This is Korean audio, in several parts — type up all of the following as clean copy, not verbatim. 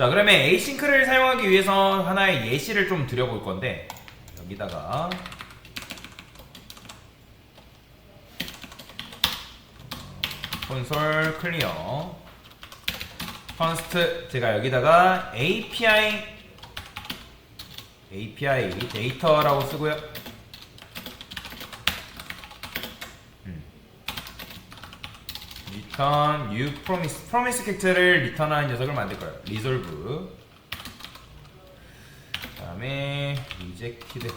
자, 그러면 에이싱크를 사용하기 위해서 하나의 예시를 좀 드려볼 건데, 여기다가 콘솔 클리어 컨스트, 제가 여기다가 API 데이터라고 쓰고요. 리턴 new promise 객체를 리턴하는 녀석을 만들 거예요. resolve. 그다음에 rejected.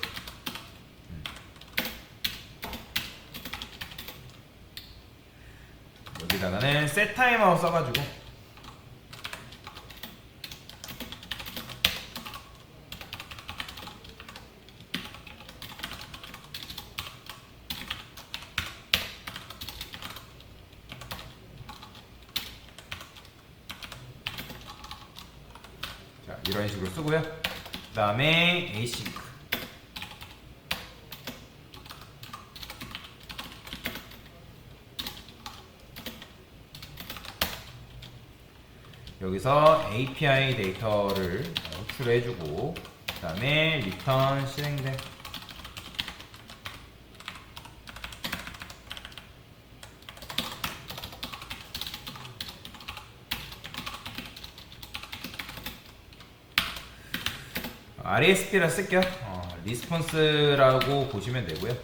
여기다가는 set timeout 써가지고 자, 이런 식으로 쓰고요. 그 다음에 async. 여기서 API 데이터를 호출해주고, 그 다음에 return 실행돼. RESP라 쓸게요. 리스폰스라고 보시면 되고요.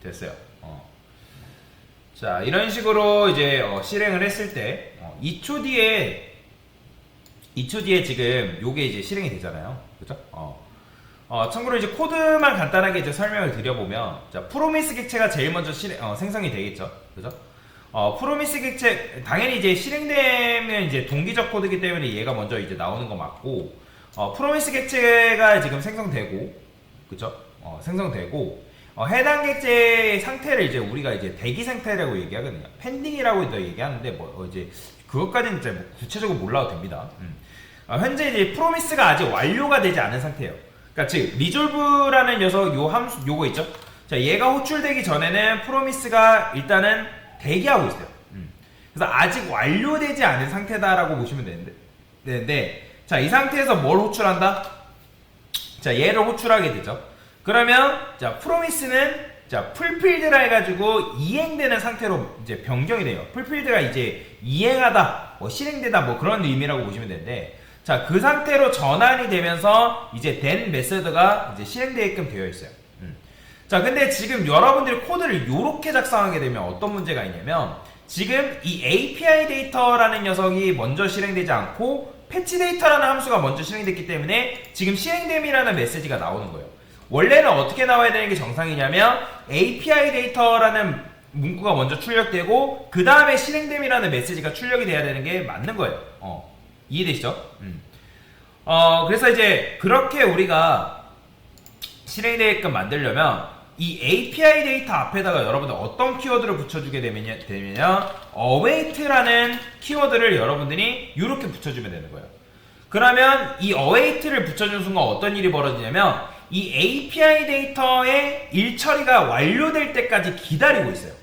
됐어요. 자, 이런 식으로 이제 실행을 했을 때 2초 뒤에 지금 요게 이제 실행이 되잖아요. 그죠? 참고로 이제 코드만 간단하게 이제 설명을 드려보면, 자, 프로미스 객체가 제일 먼저 생성이 되겠죠. 그죠? 프로미스 객체, 당연히 이제 실행되면 이제 동기적 코드이기 때문에 얘가 먼저 이제 나오는 거 맞고, 프로미스 객체가 지금 생성되고, 그죠? 생성되고, 해당 객체의 상태를 이제 우리가 이제 대기 상태라고 얘기하거든요. 펜딩이라고도 얘기하는데, 이제 그것까지는 이제 뭐 구체적으로 몰라도 됩니다. 현재 이제 프로미스가 아직 완료가 되지 않은 상태예요. 그러니까 즉 리졸브라는 녀석 요 함수 요거 있죠. 자, 얘가 호출되기 전에는 프로미스가 일단은 대기하고 있어요. 그래서 아직 완료되지 않은 상태다라고 보시면 되는데, 자, 이 상태에서 뭘 호출한다? 자, 얘를 호출하게 되죠. 그러면 자, 프로미스는 자, 풀필드라 해가지고 이행되는 상태로 이제 변경이 돼요. 풀필드가 이제 이행하다, 뭐 실행되다, 뭐 그런 의미라고 보시면 되는데, 자, 그 상태로 전환이 되면서 이제 된 메서드가 이제 실행되게끔 되어 있어요. 자, 근데 지금 여러분들이 코드를 이렇게 작성하게 되면 어떤 문제가 있냐면, 지금 이 API 데이터라는 녀석이 먼저 실행되지 않고 패치 데이터라는 함수가 먼저 실행됐기 때문에 지금 실행됨이라는 메시지가 나오는 거예요. 원래는 어떻게 나와야 되는 게 정상이냐면 API 데이터라는 문구가 먼저 출력되고 그 다음에 실행됨이라는 메시지가 출력이 돼야 되는 게 맞는 거예요. 이해되시죠? 그래서 이제 그렇게 우리가 실행되게끔 만들려면 이 API 데이터 앞에다가 여러분들 어떤 키워드를 붙여주게 되면요, await라는 키워드를 여러분들이 이렇게 붙여주면 되는 거예요. 그러면 이 await를 붙여주는 순간 어떤 일이 벌어지냐면 이 API 데이터의 일처리가 완료될 때까지 기다리고 있어요.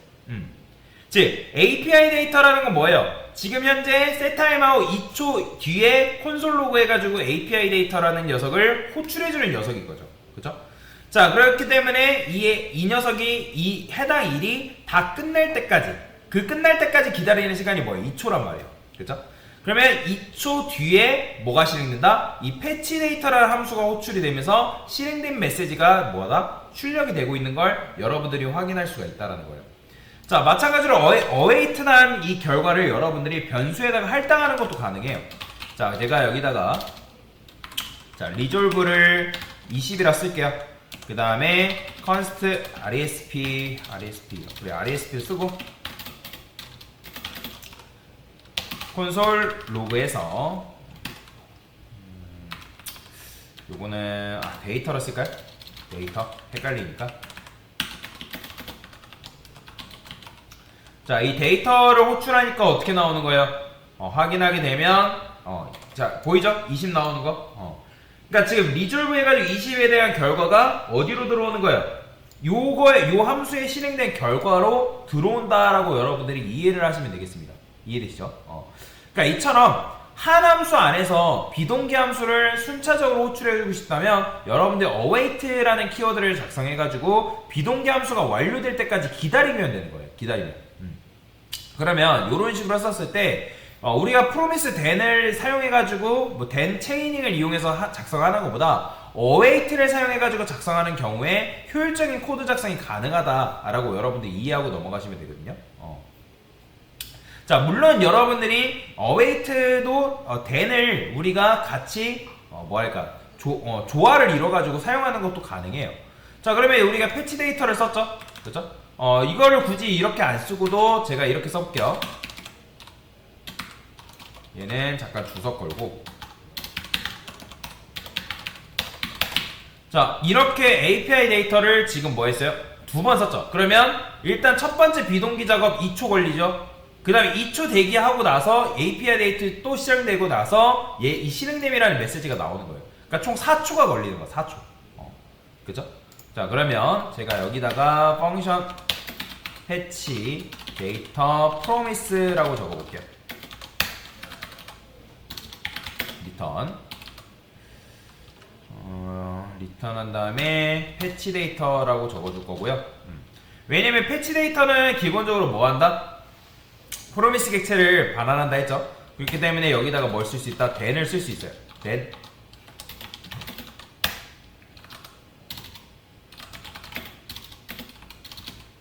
즉 API 데이터라는 건 뭐예요? 지금 현재 setTimeout 2초 뒤에 콘솔 로그 해가지고 API 데이터라는 녀석을 호출해주는 녀석인 거죠. 그죠? 자, 그렇기 때문에 이 녀석이 이 해당 일이 다 끝날 때까지, 그 끝날 때까지 기다리는 시간이 뭐예요? 2초란 말이에요. 그죠? 그러면 2초 뒤에 뭐가 실행된다? 이 패치 데이터라는 함수가 호출이 되면서 실행된 메시지가 뭐다? 출력이 되고 있는 걸 여러분들이 확인할 수가 있다는 거예요. 자, 마찬가지로 await란 이 결과를 여러분들이 변수에다가 할당하는 것도 가능해요. 자, 제가 여기다가 자, resolve를 20이라 쓸게요. 그 다음에 const resp 그래, resp 쓰고 콘솔 로그에서 요거는 데이터로 쓸까요? 데이터 헷갈리니까. 자, 이 데이터를 호출하니까 어떻게 나오는 거예요? 확인하게 되면 자 보이죠? 20 나오는 거. 그러니까 지금 리졸브 해가지고 20에 대한 결과가 어디로 들어오는 거예요? 요 함수에 실행된 결과로 들어온다라고 여러분들이 이해를 하시면 되겠습니다. 이해되시죠? 그러니까 이처럼 한 함수 안에서 비동기 함수를 순차적으로 호출해주고 싶다면 여러분들 await라는 키워드를 작성해가지고 비동기 함수가 완료될 때까지 기다리면 되는 거예요. 기다리면. 그러면 이런 식으로 썼을 때 우리가 promise then을 사용해가지고 뭐 then 체이닝을 이용해서 작성하는 것보다 await를 사용해가지고 작성하는 경우에 효율적인 코드 작성이 가능하다라고 여러분들이 이해하고 넘어가시면 되거든요. 자, 물론 여러분들이 await도 then을 우리가 같이 뭐랄까 조화를 이뤄가지고 사용하는 것도 가능해요. 자, 그러면 우리가 패치 데이터를 썼죠, 그렇죠? 이거를 굳이 이렇게 안 쓰고도 제가 이렇게 써볼게요. 얘는 잠깐 주석 걸고. 자, 이렇게 API 데이터를 지금 뭐 했어요? 2번 썼죠. 그러면 일단 첫 번째 비동기 작업 2초 걸리죠. 그 다음에 2초 대기하고 나서 API 데이터 또 실행되고 나서 이 실행됨이라는 메시지가 나오는 거예요. 그러니까 총 4초가 걸리는 거야. 4초. 그죠? 자, 그러면 제가 여기다가 펑션 패치 데이터 프로미스라고 적어볼게요. 리턴 리턴한 다음에 패치 데이터라고 적어줄 거고요. 왜냐면 패치 데이터는 기본적으로 뭐 한다? 프로미스 객체를 반환한다 했죠. 그렇기 때문에 여기다가 뭘 쓸 수 있다? then을 쓸 수 있어요. then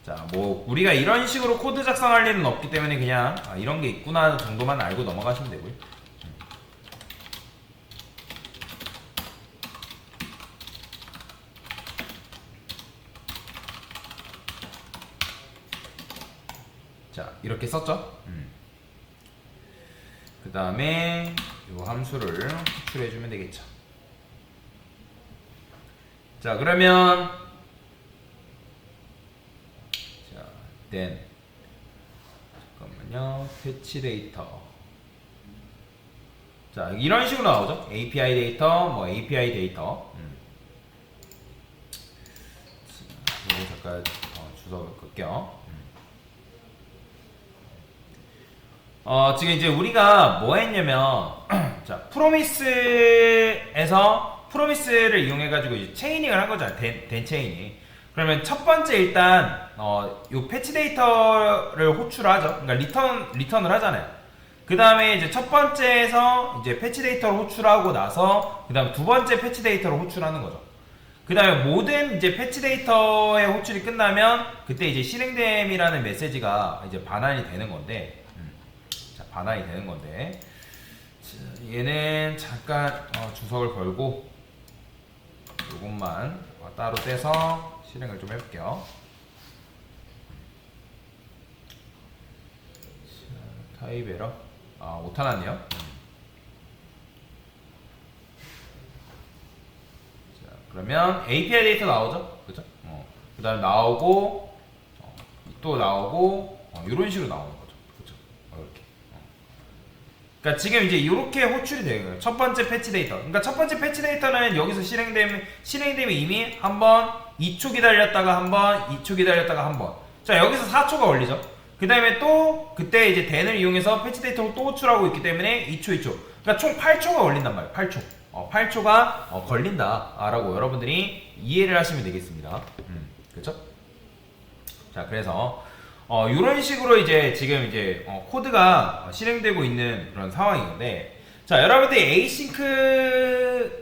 자, 뭐 우리가 이런 식으로 코드 작성할 일은 없기 때문에 그냥 이런 게 있구나 정도만 알고 넘어가시면 되고요. 자, 이렇게 썼죠? 그 다음에 이 함수를 호출해주면 되겠죠. 자, 그러면 자, then 잠깐만요. 패치 데이터. 자, 이런 식으로 나오죠. API 데이터, 뭐 API 데이터. 이거 잠깐 주석을 끌게요. 지금 이제 우리가 뭐 했냐면 자, 프로미스를 이용해가지고 이제 체이닝을 한 거잖아요. 된 체이닝. 그러면 첫 번째 일단 요 패치 데이터를 호출하죠. 그러니까 리턴을 하잖아요. 그 다음에 이제 첫 번째에서 이제 패치 데이터를 호출하고 나서 그 다음에 두 번째 패치 데이터를 호출하는 거죠. 그 다음에 모든 이제 패치 데이터의 호출이 끝나면 그때 이제 실행됨이라는 메시지가 이제 반환이 되는 건데. 반환이 되는 건데, 얘는 잠깐 주석을 걸고 이것만 따로 떼서 실행을 좀 해볼게요. 타입 에러 오타 났네요. 자, 그러면 API 데이터 나오죠, 그죠? 그 다음에 나오고 또 나오고 이런 식으로 나오는 거죠, 그죠? 이렇게. 그러니까 지금 이제 이렇게 호출이 되는 거예요. 첫 번째 패치 데이터. 그러니까 첫 번째 패치 데이터는 여기서 실행되면 이미 한번 2초 기다렸다가 한번 2초 기다렸다가 한번. 자, 여기서 4초가 걸리죠. 그 다음에 또 그때 이제 then을 이용해서 패치 데이터를 또 호출하고 있기 때문에 2초. 그러니까 총 8초가 걸린단 말이에요. 8초. 8초가 걸린다라고 여러분들이 이해를 하시면 되겠습니다. 그렇죠? 자, 그래서 이런 식으로 이제 지금 이제 코드가 실행되고 있는 그런 상황인데, 자, 여러분들이 asynch를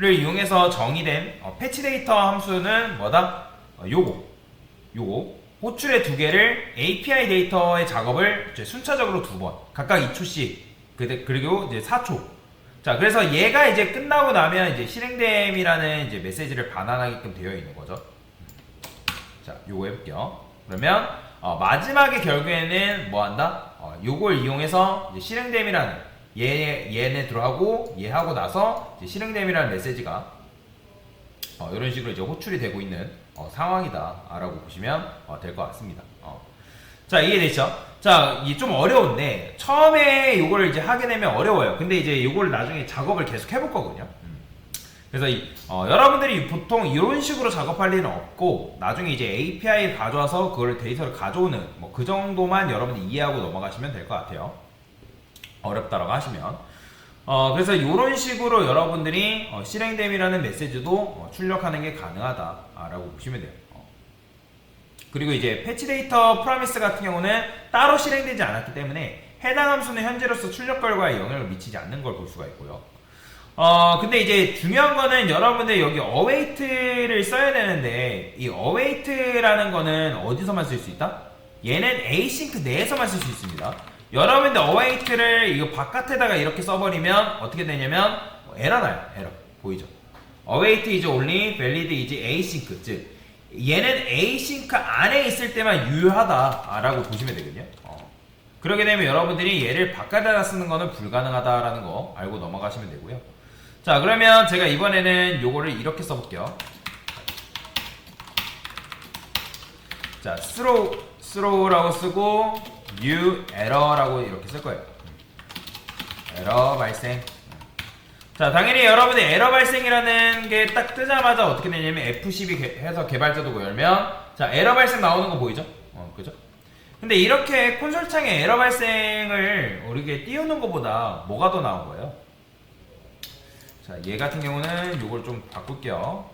이용해서 정의된 패치 데이터 함수는 뭐다? 요거 호출의 두 개를 API 데이터의 작업을 이제 순차적으로 2번 각각 2초씩 그리고 이제 4초. 자, 그래서 얘가 이제 끝나고 나면 이제 실행됨이라는 이제 메시지를 반환하게끔 되어 있는 거죠. 자, 요거 해볼게요. 그러면 마지막에 결국에는 뭐 한다? 요걸 이용해서 이제 실행됨이라는 얘네 들어가고 얘하고 나서 이제 실행됨이라는 메시지가 이런 식으로 이제 호출이 되고 있는 상황이다 라고 보시면 될 것 같습니다. 자, 이해되죠? 자, 이게 좀 어려운데 처음에 요걸 이제 하게 되면 어려워요. 근데 이제 요걸 나중에 작업을 계속 해볼 거거든요. 그래서 여러분들이 보통 이런 식으로 작업할 일은 없고 나중에 이제 API를 가져와서 그걸 데이터를 가져오는 뭐 그 정도만 여러분들이 이해하고 넘어가시면 될 것 같아요. 어렵다라고 하시면 그래서 이런 식으로 여러분들이 실행됨이라는 메시지도 출력하는 게 가능하다라고 보시면 돼요. 그리고 이제 패치 데이터 프로미스 같은 경우는 따로 실행되지 않았기 때문에 해당 함수는 현재로서 출력 결과에 영향을 미치지 않는 걸 볼 수가 있고요. 근데 이제 중요한 거는 여러분들 여기 await를 써야 되는데 이 await라는 거는 어디서만 쓸 수 있다? 얘는 async 내에서만 쓸 수 있습니다. 여러분들 await를 이거 바깥에다가 이렇게 써버리면 어떻게 되냐면 에러 나요. 에러 보이죠? await is only valid is async 즉 얘는 async 안에 있을 때만 유효하다라고 보시면 되거든요. 그러게 되면 여러분들이 얘를 바깥에다 쓰는 거는 불가능하다라는 거 알고 넘어가시면 되고요. 자, 그러면 제가 이번에는 요거를 이렇게 써볼게요. 자, throw라고 쓰고 new error라고 이렇게 쓸 거예요. 에러 발생. 자, 당연히 여러분이 에러 발생이라는 게 딱 뜨자마자 어떻게 되냐면 F12 해서 개발자도 열면 자, 에러 발생 나오는 거 보이죠? 그죠? 근데 이렇게 콘솔 창에 에러 발생을 우리게 띄우는 것보다 뭐가 더 나은 거예요? 자, 얘 같은 경우는 요걸 좀 바꿀게요.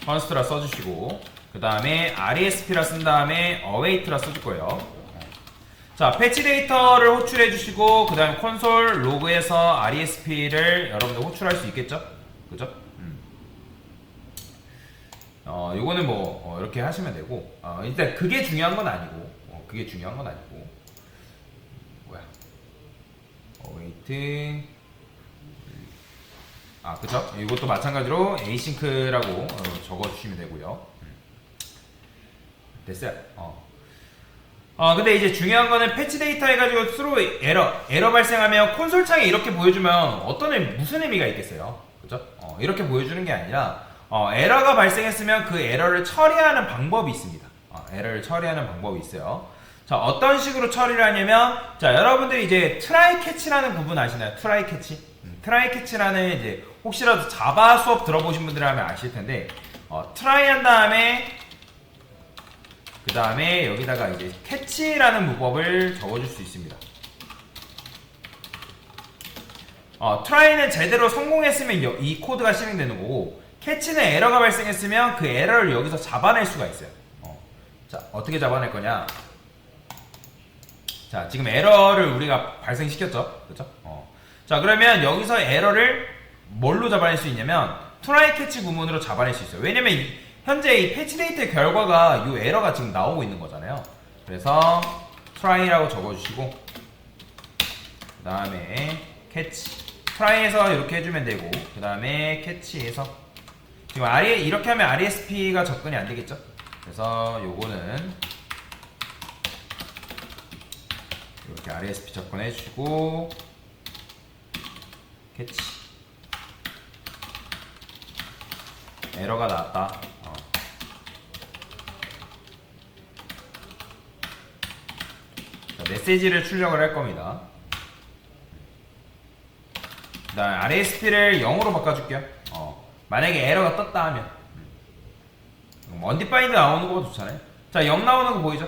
const라 써주시고 그 다음에 resp라 쓴 다음에 await라 써줄 거예요. 자, 패치 데이터를 호출해 주시고 그 다음에 콘솔 로그에서 resp를 여러분들 호출할 수 있겠죠? 그죠? 요거는 뭐 이렇게 하시면 되고 일단 그게 중요한 건 아니고 그게 중요한 건 아니고 뭐야 await 그쵸? 이것도 마찬가지로 async라고 적어주시면 되고요. 됐어요. 근데 이제 중요한 거는 패치 데이터 해가지고 throw 에러 발생하면 콘솔 창에 이렇게 보여주면 무슨 의미가 있겠어요? 그죠? 이렇게 보여주는 게 아니라 에러가 발생했으면 그 에러를 처리하는 방법이 있습니다. 에러를 처리하는 방법이 있어요. 자, 어떤 식으로 처리를 하냐면 자, 여러분들이 이제 트라이 캐치라는 부분 아시나요? 트라이 캐치? 트라이 캐치라는 이제 혹시라도 자바 수업 들어보신 분들이라면 아실 텐데 트라이 한 다음에 그 다음에 여기다가 이제 캐치라는 문법을 적어줄 수 있습니다. 트라이는 제대로 성공했으면 이 코드가 실행되는 거고 캐치는 에러가 발생했으면 그 에러를 여기서 잡아낼 수가 있어요. 자, 어떻게 잡아낼 거냐? 자, 지금 에러를 우리가 발생시켰죠? 그죠? 자, 그러면 여기서 에러를 뭘로 잡아낼 수 있냐면 try catch 구문으로 잡아낼 수 있어요. 왜냐면 현재 이 패치 데이터의 결과가 이 에러가 지금 나오고 있는 거잖아요. 그래서 try라고 적어주시고 그 다음에 catch try에서 이렇게 해주면 되고 그 다음에 catch에서 지금 이렇게 하면 RESP가 접근이 안 되겠죠? 그래서 요거는 이렇게 RESP 접근해 주시고 캐치 에러가 나왔다. 자, 메시지를 출력을 할 겁니다. 그 다음에 RESP를 0으로 바꿔줄게요. 만약에 에러가 떴다 하면 undefined 나오는 거가 좋잖아요. 자, 0 나오는 거 보이죠?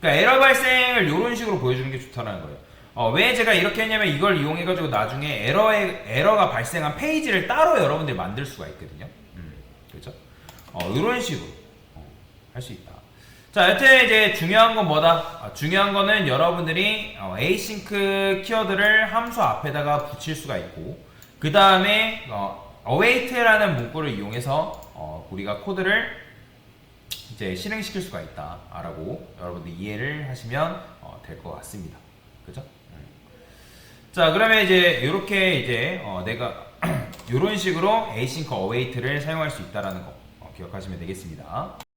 그러니까 에러 발생을 이런 식으로 보여주는 게 좋다는 거예요. 왜 제가 이렇게 했냐면 이걸 이용해가지고 나중에 에러가 발생한 페이지를 따로 여러분들이 만들 수가 있거든요. 그렇죠? 이런 식으로 할 수 있다. 자, 여튼 이제 중요한 건 뭐다? 중요한 거는 여러분들이 async 키워드를 함수 앞에다가 붙일 수가 있고 그 다음에 await라는 문구를 이용해서 우리가 코드를 이제 실행시킬 수가 있다라고 여러분들 이해를 하시면 될 것 같습니다. 그죠? 자, 그러면 이제 이렇게 이제 내가 이런 식으로 async await를 사용할 수 있다라는 거 기억하시면 되겠습니다.